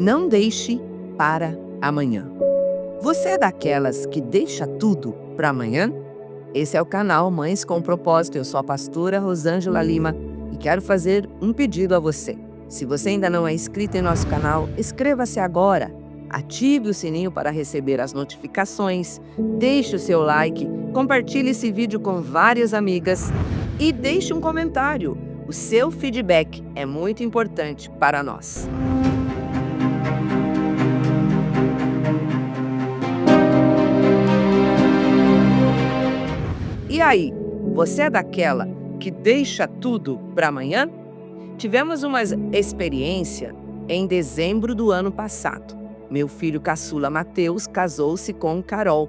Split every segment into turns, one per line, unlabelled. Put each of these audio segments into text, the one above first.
Não deixe para amanhã. Você é daquelas que deixa tudo para amanhã? Esse é o canal Mães com Propósito. Eu sou a pastora Rosângela Lima e quero fazer um pedido a você. Se você ainda não é inscrito em nosso canal, inscreva-se agora. Ative o sininho para receber as notificações, deixe o seu like, compartilhe esse vídeo com várias amigas e deixe um comentário. O seu feedback é muito importante para nós. E aí, você é daquela que deixa tudo para amanhã? Tivemos uma experiência em dezembro do ano passado. Meu filho caçula Mateus casou-se com Carol.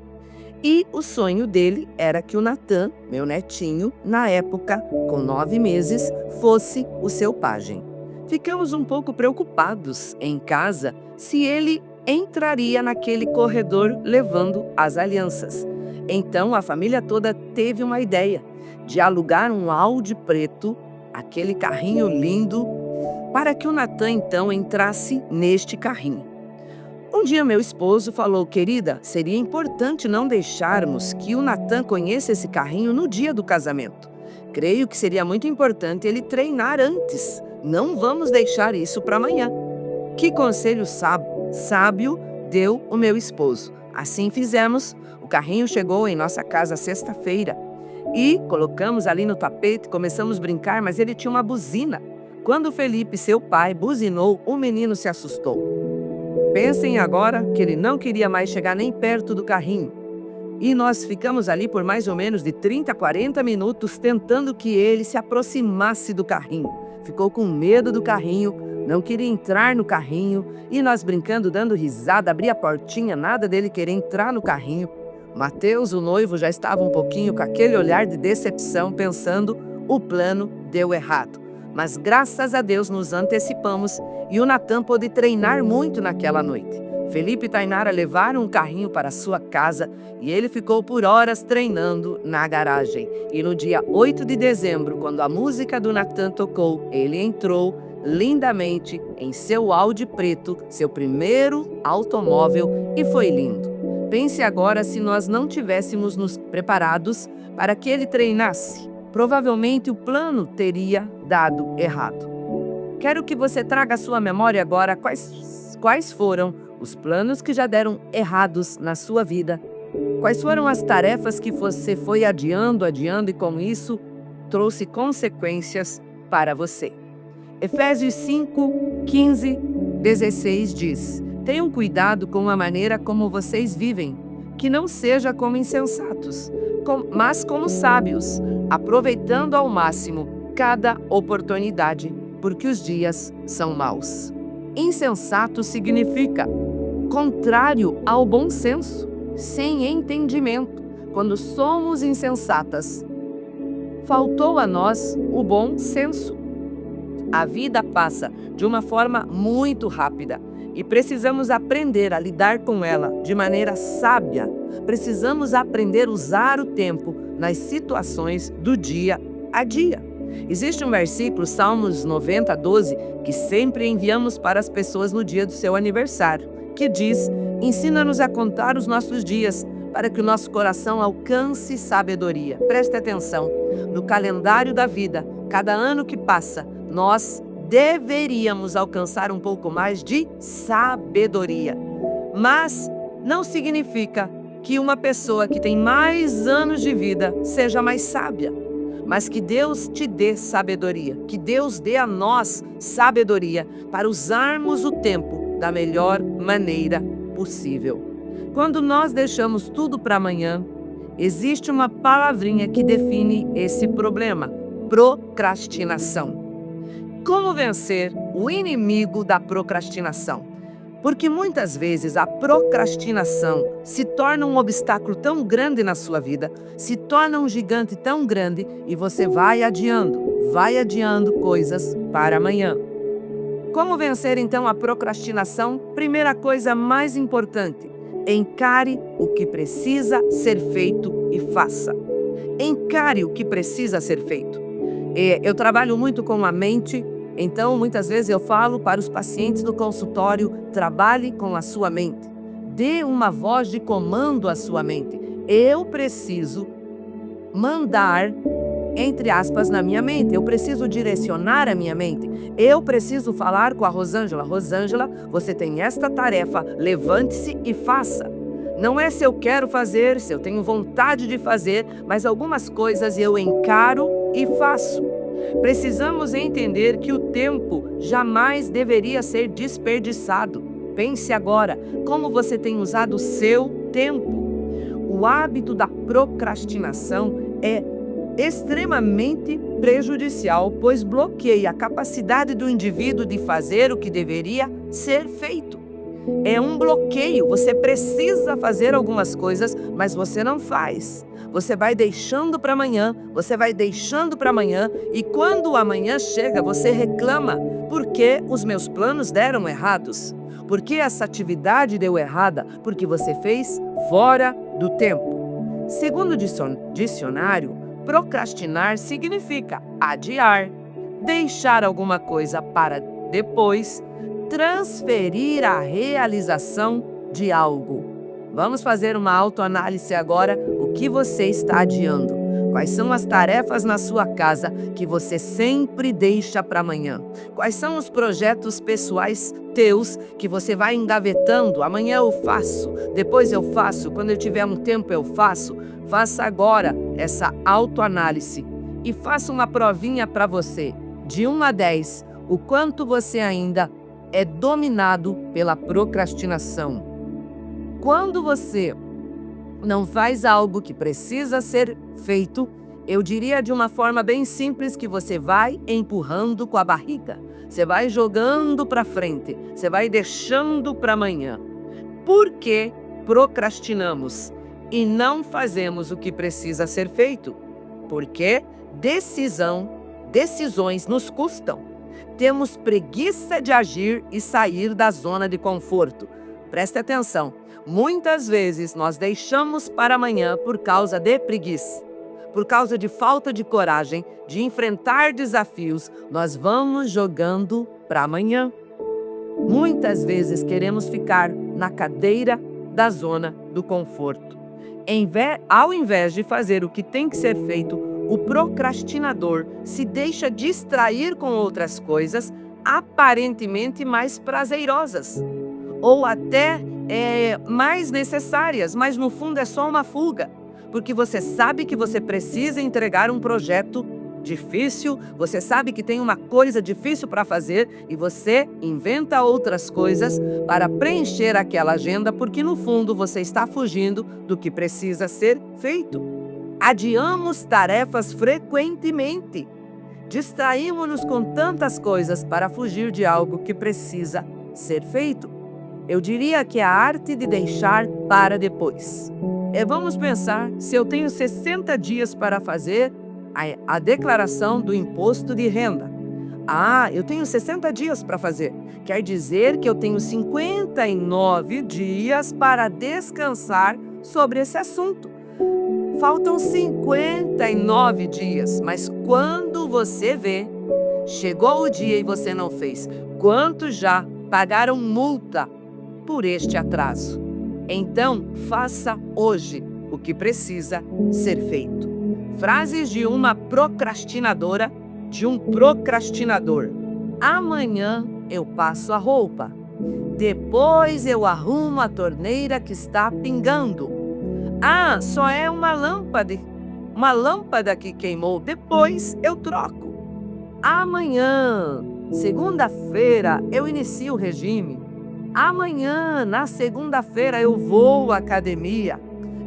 E o sonho dele era que o Natan, meu netinho, na época, com 9 meses, fosse o seu pajem. Ficamos um pouco preocupados em casa se ele entraria naquele corredor levando as alianças. Então a família toda teve uma ideia de alugar um Audi preto, aquele carrinho lindo, para que o Natan então entrasse neste carrinho. Um dia meu esposo falou: querida, seria importante não deixarmos que o Natan conheça esse carrinho no dia do casamento. Creio que seria muito importante ele treinar antes. Não vamos deixar isso para amanhã. Que conselho sábio deu o meu esposo. Assim fizemos. O carrinho chegou em nossa casa sexta-feira e colocamos ali no tapete, começamos a brincar, mas ele tinha uma buzina. Quando Felipe, seu pai, buzinou, o menino se assustou. Pensem agora que ele não queria mais chegar nem perto do carrinho. E nós ficamos ali por mais ou menos de 30 a 40 minutos tentando que ele se aproximasse do carrinho. Ficou com medo do carrinho, não queria entrar no carrinho e nós brincando, dando risada, abria a portinha, nada dele querer entrar no carrinho. Mateus, o noivo, já estava um pouquinho com aquele olhar de decepção, pensando: o plano deu errado. Mas graças a Deus nos antecipamos e o Natan pôde treinar muito naquela noite. Felipe e Tainara levaram um carrinho para sua casa e ele ficou por horas treinando na garagem. E no dia 8 de dezembro, quando a música do Natan tocou, ele entrou lindamente em seu Audi preto, seu primeiro automóvel, e foi lindo. Pense agora se nós não tivéssemos nos preparados para que ele treinasse. Provavelmente o plano teria dado errado. Quero que você traga à sua memória agora quais foram os planos que já deram errados na sua vida. Quais foram as tarefas que você foi adiando e com isso trouxe consequências para você. Efésios 5, 15, 16 diz: tenham cuidado com a maneira como vocês vivem, que não seja como insensatos, mas como sábios, aproveitando ao máximo cada oportunidade, porque os dias são maus. Insensato significa contrário ao bom senso, sem entendimento. Quando somos insensatas, faltou a nós o bom senso. A vida passa de uma forma muito rápida e precisamos aprender a lidar com ela de maneira sábia. Precisamos aprender a usar o tempo nas situações do dia a dia. Existe um versículo, Salmos 90, 12, que sempre enviamos para as pessoas no dia do seu aniversário, que diz: ensina-nos a contar os nossos dias, para que o nosso coração alcance sabedoria. Preste atenção, no calendário da vida, cada ano que passa, nós deveríamos alcançar um pouco mais de sabedoria. Mas não significa que uma pessoa que tem mais anos de vida seja mais sábia, mas que Deus te dê sabedoria, que Deus dê a nós sabedoria para usarmos o tempo da melhor maneira possível. Quando nós deixamos tudo para amanhã, existe uma palavrinha que define esse problema: procrastinação. Como vencer o inimigo da procrastinação? Porque muitas vezes a procrastinação se torna um obstáculo tão grande na sua vida, se torna um gigante tão grande e você vai adiando coisas para amanhã. Como vencer então a procrastinação? Primeira coisa mais importante: encare o que precisa ser feito e faça. Encare o que precisa ser feito. Eu trabalho muito com a mente Então, muitas vezes eu falo para os pacientes do consultório: trabalhe com a sua mente. Dê uma voz de comando à sua mente. Eu preciso mandar, entre aspas, na minha mente. Eu preciso direcionar a minha mente. Eu preciso falar com a Rosângela: Rosângela, você tem esta tarefa, levante-se e faça. Não é se eu quero fazer, se eu tenho vontade de fazer, mas algumas coisas eu encaro e faço. Precisamos entender que o tempo jamais deveria ser desperdiçado. Pense agora, como você tem usado o seu tempo. O hábito da procrastinação é extremamente prejudicial, pois bloqueia a capacidade do indivíduo de fazer o que deveria ser feito. É um bloqueio, você precisa fazer algumas coisas, mas você não faz. Você vai deixando para amanhã, você vai deixando para amanhã, e quando o amanhã chega, você reclama: por que os meus planos deram errados? Por que essa atividade deu errada? Porque você fez fora do tempo. Segundo o dicionário, procrastinar significa adiar, deixar alguma coisa para depois, transferir a realização de algo. Vamos fazer uma autoanálise agora. O que você está adiando? Quais são as tarefas na sua casa que você sempre deixa para amanhã? Quais são os projetos pessoais teus que você vai engavetando? Amanhã eu faço, depois eu faço, quando eu tiver um tempo eu faço. Faça agora essa autoanálise e faça uma provinha para você, de 1 a 10, o quanto você ainda é dominado pela procrastinação. Quando você não faz algo que precisa ser feito, eu diria de uma forma bem simples que você vai empurrando com a barriga. Você vai jogando para frente, você vai deixando para amanhã. Por que procrastinamos e não fazemos o que precisa ser feito? Porque decisões nos custam. Temos preguiça de agir e sair da zona de conforto. Preste atenção, muitas vezes nós deixamos para amanhã por causa de preguiça. Por causa de falta de coragem, de enfrentar desafios, nós vamos jogando para amanhã. Muitas vezes queremos ficar na cadeira da zona do conforto. Ao invés de fazer o que tem que ser feito, o procrastinador se deixa distrair com outras coisas aparentemente mais prazerosas ou até mais necessárias, mas no fundo é só uma fuga, porque você sabe que você precisa entregar um projeto difícil, você sabe que tem uma coisa difícil para fazer e você inventa outras coisas para preencher aquela agenda, porque no fundo você está fugindo do que precisa ser feito. Adiamos tarefas frequentemente. Distraímos-nos com tantas coisas para fugir de algo que precisa ser feito. Eu diria que é a arte de deixar para depois. Vamos pensar, se eu tenho 60 dias para fazer a declaração do imposto de renda. Eu tenho 60 dias para fazer. Quer dizer que eu tenho 59 dias para descansar sobre esse assunto. Faltam 59 dias, mas quando você vê, chegou o dia e você não fez. Quantos já pagaram multa por este atraso? Então, faça hoje o que precisa ser feito. Frases de uma procrastinadora, de um procrastinador. Amanhã eu passo a roupa. Depois eu arrumo a torneira que está pingando. Só é uma lâmpada que queimou. Depois eu troco. Amanhã, segunda-feira, eu inicio o regime. Amanhã, na segunda-feira, eu vou à academia.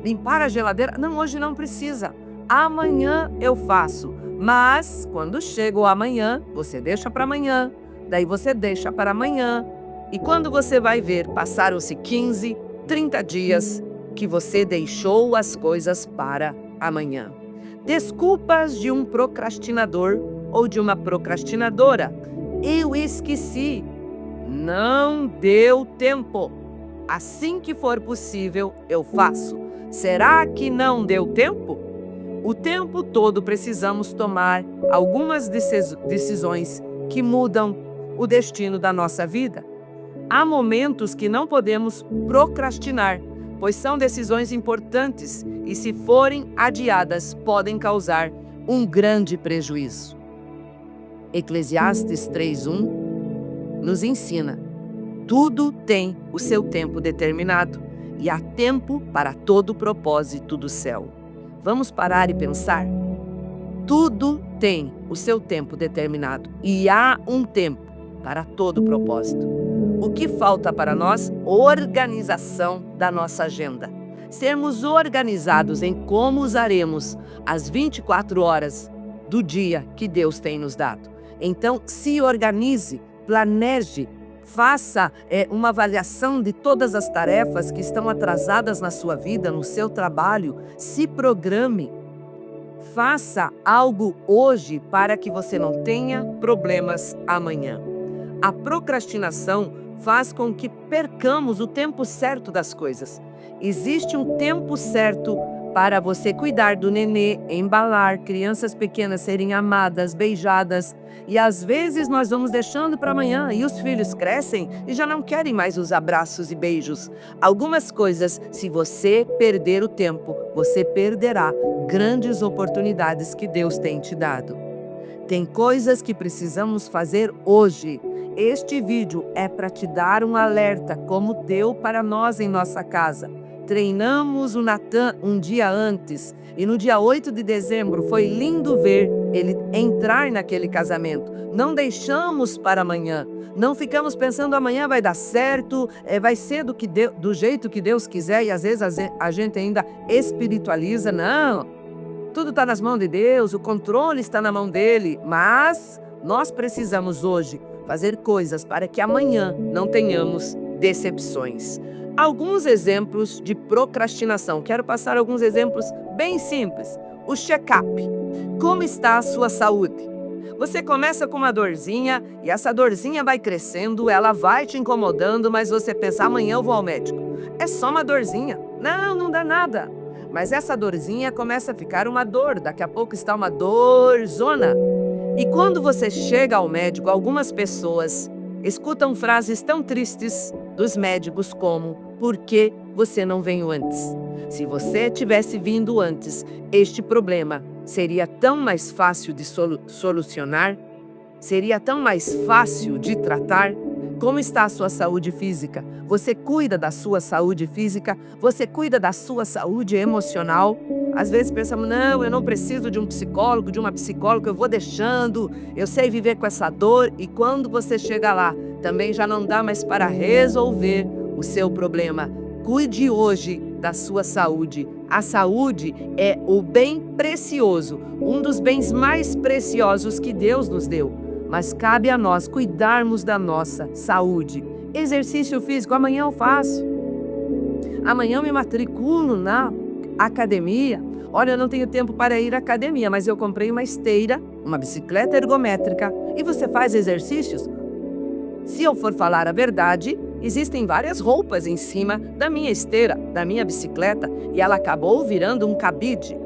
Limpar a geladeira? Não, hoje não precisa. Amanhã eu faço. Mas, quando chega o amanhã, você deixa para amanhã. Daí você deixa para amanhã. E quando você vai ver, passaram-se 15, 30 dias que você deixou as coisas para amanhã. Desculpas de um procrastinador ou de uma procrastinadora. Eu esqueci. Não deu tempo. Assim que for possível, eu faço. Será que não deu tempo? O tempo todo precisamos tomar algumas decisões que mudam o destino da nossa vida. Há momentos que não podemos procrastinar, pois são decisões importantes e, se forem adiadas, podem causar um grande prejuízo. Eclesiastes 3:1 nos ensina: tudo tem o seu tempo determinado e há tempo para todo propósito do céu. Vamos parar e pensar? Tudo tem o seu tempo determinado e há um tempo para todo propósito. O que falta para nós? Organização da nossa agenda. Sermos organizados em como usaremos as 24 horas do dia que Deus tem nos dado. Então, se organize, planeje, faça uma avaliação de todas as tarefas que estão atrasadas na sua vida, no seu trabalho, se programe. Faça algo hoje para que você não tenha problemas amanhã. A procrastinação faz com que percamos o tempo certo das coisas. Existe um tempo certo para você cuidar do nenê, embalar, crianças pequenas serem amadas, beijadas. E às vezes nós vamos deixando para amanhã e os filhos crescem e já não querem mais os abraços e beijos. Algumas coisas, se você perder o tempo, você perderá grandes oportunidades que Deus tem te dado. Tem coisas que precisamos fazer hoje. Este vídeo é para te dar um alerta, como deu para nós em nossa casa. Treinamos o Natan um dia antes e no dia 8 de dezembro foi lindo ver ele entrar naquele casamento. Não deixamos para amanhã, não ficamos pensando amanhã vai dar certo, vai ser do jeito que Deus quiser e às vezes a gente ainda espiritualiza. Não, tudo está nas mãos de Deus, o controle está na mão dele, mas nós precisamos hoje fazer coisas para que amanhã não tenhamos decepções. Alguns exemplos de procrastinação. Quero passar alguns exemplos bem simples. O check-up. Como está a sua saúde? Você começa com uma dorzinha e essa dorzinha vai crescendo, ela vai te incomodando, mas você pensa, amanhã eu vou ao médico. É só uma dorzinha. Não dá nada. Mas essa dorzinha começa a ficar uma dor, daqui a pouco está uma dorzona. E quando você chega ao médico, algumas pessoas escutam frases tão tristes dos médicos como: por que você não veio antes? Se você tivesse vindo antes, este problema seria tão mais fácil de solucionar? Seria tão mais fácil de tratar? Como está a sua saúde física? Você cuida da sua saúde física? Você cuida da sua saúde emocional? Às vezes pensamos, não, eu não preciso de um psicólogo, de uma psicóloga, eu vou deixando, eu sei viver com essa dor. E quando você chega lá, também já não dá mais para resolver o seu problema. Cuide hoje da sua saúde. A saúde é o bem precioso, um dos bens mais preciosos que Deus nos deu. Mas cabe a nós cuidarmos da nossa saúde. Exercício físico, amanhã eu faço. Amanhã eu me matriculo na academia. Olha, eu não tenho tempo para ir à academia, mas eu comprei uma esteira, uma bicicleta ergométrica. E você faz exercícios? Se eu for falar a verdade, existem várias roupas em cima da minha esteira, da minha bicicleta, e ela acabou virando um cabide.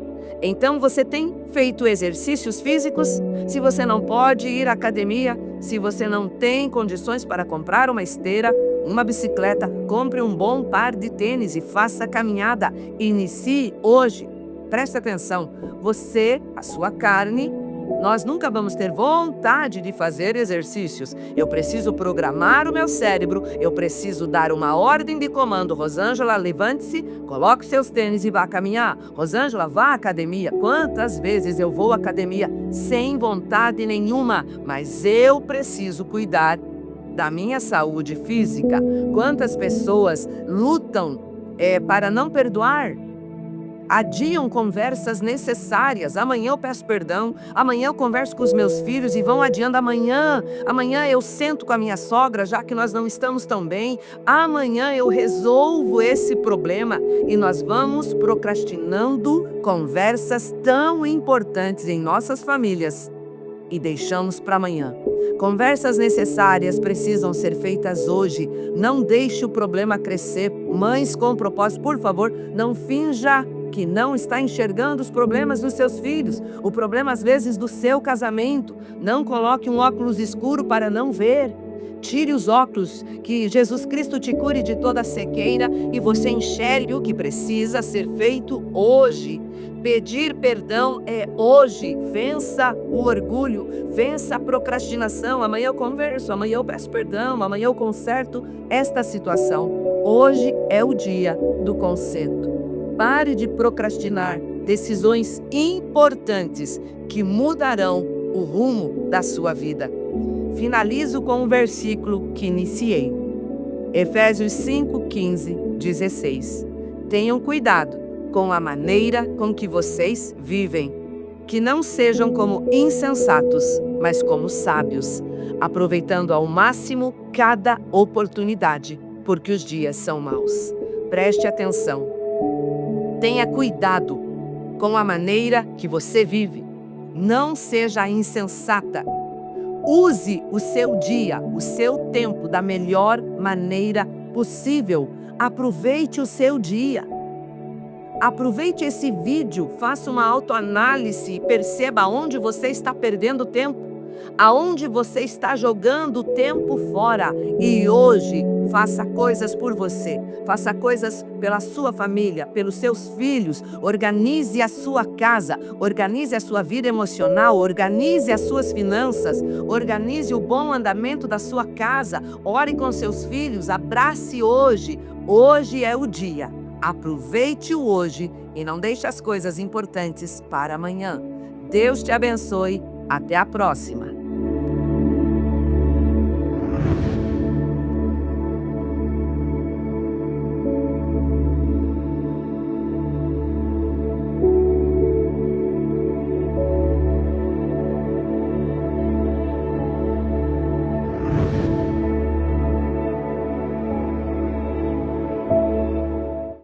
Então você tem feito exercícios físicos? Se você não pode ir à academia, se você não tem condições para comprar uma esteira, uma bicicleta, compre um bom par de tênis e faça caminhada. Inicie hoje. Preste atenção, você, a sua carne, nós nunca vamos ter vontade de fazer exercícios. Eu preciso programar o meu cérebro, eu preciso dar uma ordem de comando. Rosângela, levante-se, coloque seus tênis e vá caminhar. Rosângela, vá à academia. Quantas vezes eu vou à academia sem vontade nenhuma, mas eu preciso cuidar da minha saúde física. Quantas pessoas lutam para não perdoar? Adiam conversas necessárias. Amanhã eu peço perdão, amanhã eu converso com os meus filhos e vão adiando. Amanhã eu sento com a minha sogra, já que nós não estamos tão bem. Amanhã eu resolvo esse problema e nós vamos procrastinando conversas tão importantes em nossas famílias e deixamos para amanhã. Conversas necessárias precisam ser feitas hoje. Não deixe o problema crescer. Mães com propósito, por favor, não finja que não está enxergando os problemas dos seus filhos, o problema às vezes do seu casamento. Não coloque um óculos escuro para não ver. Tire os óculos, que Jesus Cristo te cure de toda a cegueira e você enxergue o que precisa ser feito hoje. Pedir perdão é hoje. Vença o orgulho, vença a procrastinação. Amanhã eu converso, amanhã eu peço perdão, amanhã eu conserto esta situação. Hoje é o dia do conserto. Pare de procrastinar decisões importantes que mudarão o rumo da sua vida. Finalizo com um versículo que iniciei. Efésios 5, 15, 16. Tenham cuidado com a maneira com que vocês vivem, que não sejam como insensatos, mas como sábios, aproveitando ao máximo cada oportunidade, porque os dias são maus. Preste atenção. Tenha cuidado com a maneira que você vive. Não seja insensata. Use o seu dia, o seu tempo da melhor maneira possível. Aproveite o seu dia. Aproveite esse vídeo, faça uma autoanálise e perceba aonde você está perdendo tempo, aonde você está jogando tempo fora. E hoje, faça coisas por você, faça coisas pela sua família, pelos seus filhos. Organize a sua casa, organize a sua vida emocional, organize as suas finanças, organize o bom andamento da sua casa. Ore com seus filhos, abrace hoje. Hoje é o dia. Aproveite o hoje e não deixe as coisas importantes para amanhã. Deus te abençoe. Até a próxima.